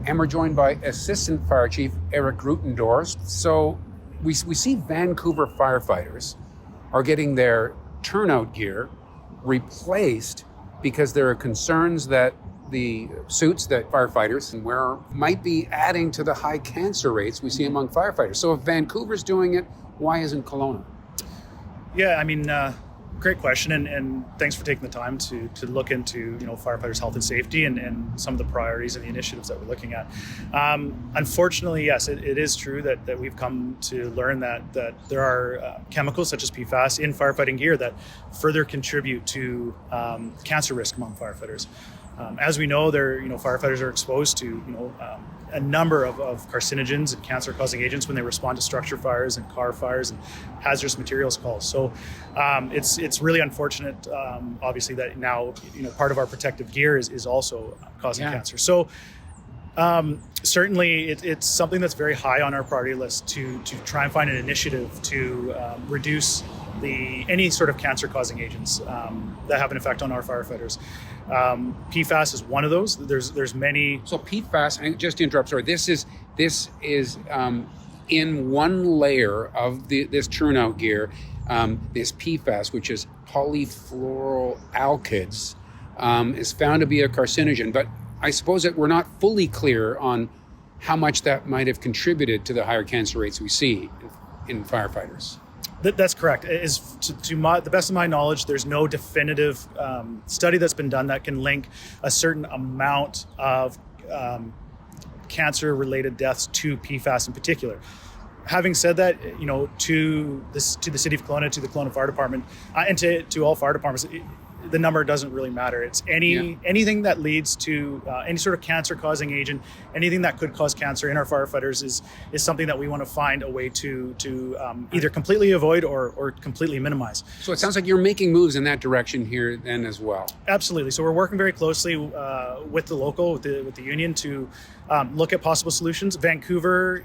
And we're joined by Assistant Fire Chief Eric Grutendorst. So we see Vancouver firefighters are getting their turnout gear replaced because there are concerns that the suits that firefighters wear might be adding to the high cancer rates we see among firefighters. So if Vancouver's doing it, why isn't Kelowna? Yeah, I mean, great question, and thanks for taking the time to look into firefighters' health and safety and some of the priorities and the initiatives that we're looking at. Unfortunately, yes, it is true that we've come to learn that there are chemicals such as PFAS in firefighting gear that further contribute to cancer risk among firefighters. As we know, firefighters are exposed to a number of carcinogens and cancer-causing agents when they respond to structure fires and car fires and hazardous materials calls. So it's really unfortunate, obviously, that now part of our protective gear is also causing cancer. So certainly it's something that's very high on our priority list to try and find an initiative to reduce any sort of cancer-causing agents that have an effect on our firefighters. PFAS is one of those. There's many. So PFAS, and just to interrupt, sorry, this is in one layer of this turnout gear, this PFAS, which is polyfluoroalkyds, is found to be a carcinogen. But I suppose that we're not fully clear on how much that might have contributed to the higher cancer rates we see in firefighters. That's correct. To the best of my knowledge, there's no definitive study that's been done that can link a certain amount of cancer-related deaths to PFAS in particular. Having said that, to the city of Kelowna, to the Kelowna Fire Department, and to all fire departments, the number doesn't really matter. It's anything that leads to any sort of cancer-causing agent, anything that could cause cancer in our firefighters is something that we want to find a way to either completely avoid or completely minimize. So it sounds like you're making moves in that direction here then as well. Absolutely. So we're working very closely with the local, with the union to look at possible solutions. Vancouver,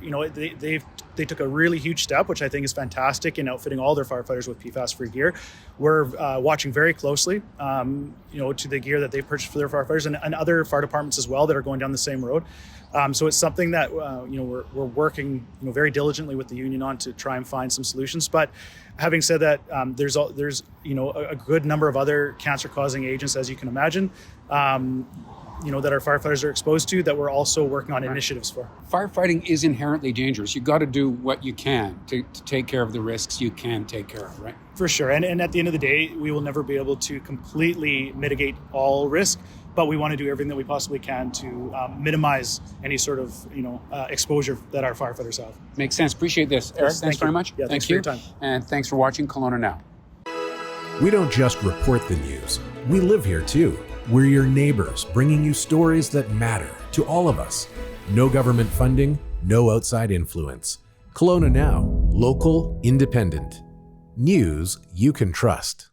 they took a really huge step, which I think is fantastic, in outfitting all their firefighters with PFAS-free gear. We're watching very closely, to the gear that they've purchased for their firefighters and other fire departments as well that are going down the same road. So it's something that we're working very diligently with the union on to try and find some solutions. But having said that, there's a good number of other cancer-causing agents, as you can imagine, that our firefighters are exposed to, that we're also working on initiatives for. Firefighting is inherently dangerous. You've got to do what you can to take care of the risks you can take care of, right? For sure. And at the end of the day, we will never be able to completely mitigate all risk, but we want to do everything that we possibly can to minimize any sort of exposure that our firefighters have. Makes sense. Appreciate this. Eric, thanks very much. Yeah, thanks for your time. And thanks for watching Kelowna Now. We don't just report the news. We live here too. We're your neighbors, bringing you stories that matter to all of us. No government funding, no outside influence. Kelowna Now, local, independent. News you can trust.